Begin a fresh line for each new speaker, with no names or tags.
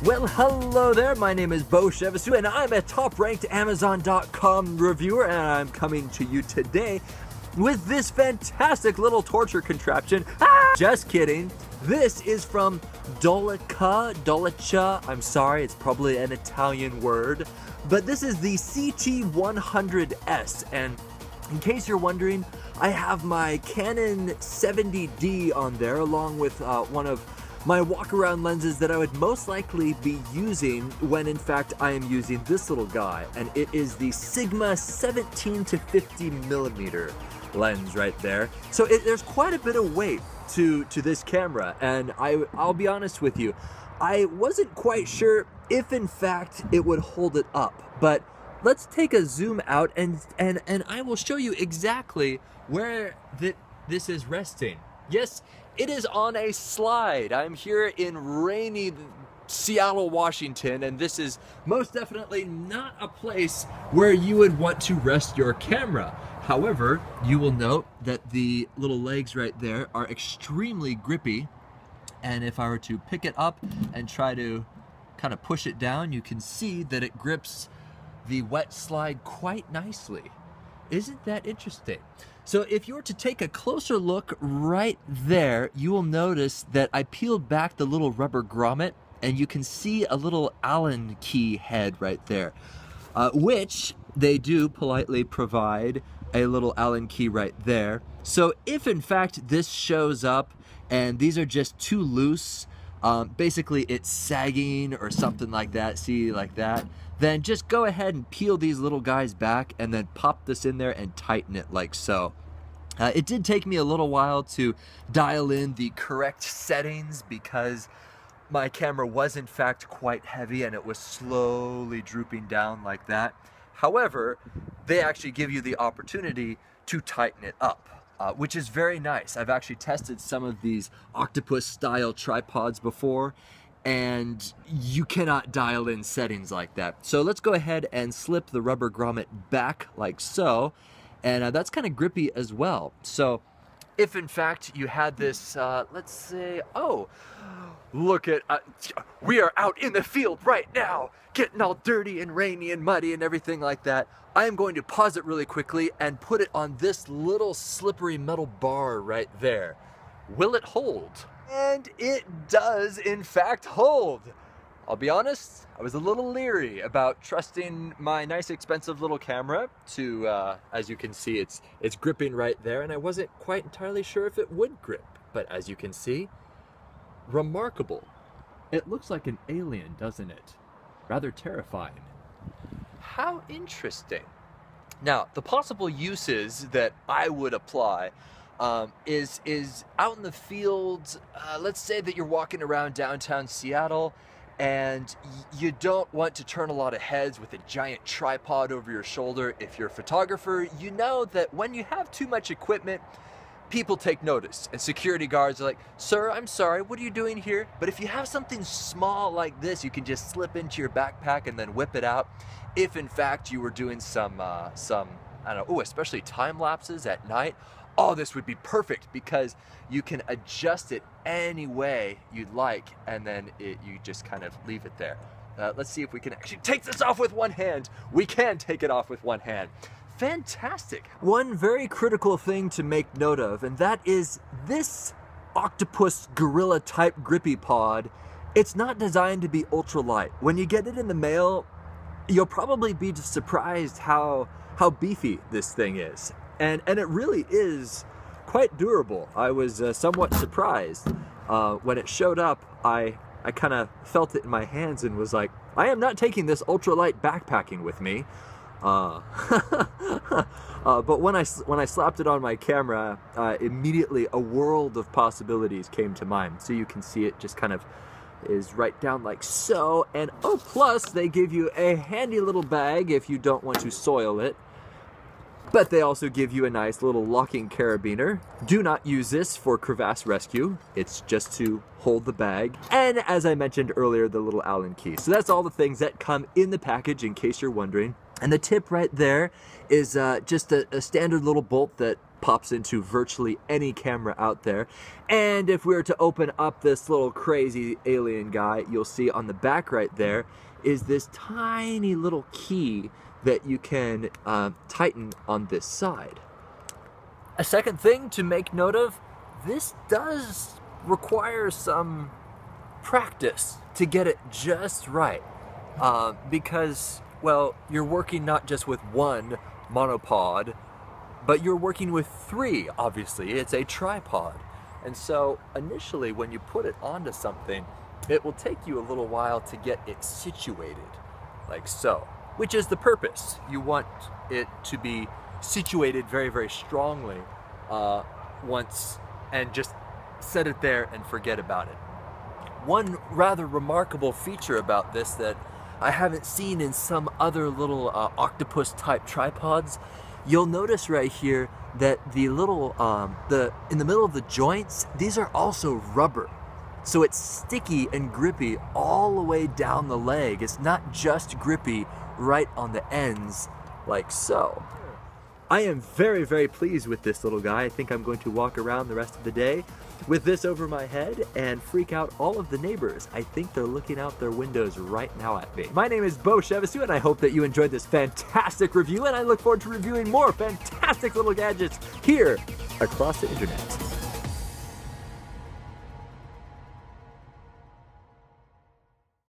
Well, hello there, my name is Beau and I'm a top-ranked Amazon.com reviewer, and I'm coming to you today with this fantastic little torture contraption. Just kidding. This is from Dolica, I'm sorry, it's probably an Italian word, but this is the CT-100S, and in case you're wondering, I have my Canon 70D on there along with one of my walk-around lenses that I would most likely be using when in fact I am using this little guy, and it is the Sigma 17 to 50 millimeter lens right there. So there's quite a bit of weight to this camera, and I'll be honest with you, I wasn't quite sure if in fact it would hold it up, but let's take a zoom out and I will show you exactly where this is resting. Yes, it is on a slide. I'm here in rainy Seattle, Washington, and this is most definitely not a place where you would want to rest your camera. However, you will note that the little legs right there are extremely grippy, and if I were to pick it up and try to kind of push it down, you can see that it grips the wet slide quite nicely. Isn't that interesting? So if you were to take a closer look right there, you will notice that I peeled back the little rubber grommet, and you can see a little Allen key head right there, which they do politely provide a little Allen key right there. So if in fact this shows up and these are just too loose, basically it's sagging or something like that, see, like that, then just go ahead and peel these little guys back and then pop this in there and tighten it like so. It did take me a little while to dial in the correct settings because my camera was in fact quite heavy and it was slowly drooping down like that. However, they actually give you the opportunity to tighten it up, which is very nice. I've actually tested some of these octopus style tripods before, and you cannot dial in settings like that. So let's go ahead and slip the rubber grommet back like so, and that's kind of grippy as well. So if in fact you had this, let's say, oh, look at, we are out in the field right now, getting all dirty and rainy and muddy and everything like that. I am going to pause it really quickly and put it on this little slippery metal bar right there. Will it hold? And it does in fact hold. I'll be honest, I was a little leery about trusting my nice expensive little camera to, as you can see, it's gripping right there, and I wasn't quite entirely sure if it would grip, but as you can see, remarkable. It looks like an alien, doesn't it? Rather terrifying. How interesting. Now, the possible uses that I would apply is out in the field. Let's say that you're walking around downtown Seattle and you don't want to turn a lot of heads with a giant tripod over your shoulder. If you're a photographer, you know that when you have too much equipment, people take notice, and security guards are like, "Sir, I'm sorry, what are you doing here?" But if you have something small like this, you can just slip into your backpack and then whip it out. If in fact you were doing some I don't know, especially time lapses at night, oh, this would be perfect because you can adjust it any way you'd like, and then you just kind of leave it there. Let's see if we can actually take this off with one hand. We can take it off with one hand. Fantastic. One very critical thing to make note of, and that is this octopus gorilla type grippy pod. It's not designed to be ultralight. When you get it in the mail, you'll probably be surprised how beefy this thing is. And it really is quite durable. I was somewhat surprised. When it showed up, I kind of felt it in my hands and was like, I am not taking this ultralight backpacking with me. But when I slapped it on my camera, immediately a world of possibilities came to mind. So you can see it just kind of is right down like so. And oh, plus they give you a handy little bag if you don't want to soil it. But they also give you a nice little locking carabiner. Do not use this for crevasse rescue. It's just to hold the bag. And as I mentioned earlier, the little Allen key. So that's all the things that come in the package in case you're wondering. And the tip right there is just a standard little bolt that pops into virtually any camera out there. And if we were to open up this little crazy alien guy, you'll see on the back right there is this tiny little key that you can tighten on this side. A second thing to make note of, this does require some practice to get it just right. Because, well, you're working not just with one monopod, but you're working with three, obviously. It's a tripod. And so initially when you put it onto something, it will take you a little while to get it situated, like so, which is the purpose. You want it to be situated very, very strongly once, and just set it there and forget about it. One rather remarkable feature about this that I haven't seen in some other little octopus type tripods, you'll notice right here that the little, in the middle of the joints, these are also rubber. So it's sticky and grippy all the way down the leg. It's not just grippy right on the ends, like so. I am very, very pleased with this little guy. I think I'm going to walk around the rest of the day with this over my head and freak out all of the neighbors. I think they're looking out their windows right now at me. My name is Beau, and I hope that you enjoyed this fantastic review, and I look forward to reviewing more fantastic little gadgets here across the internet.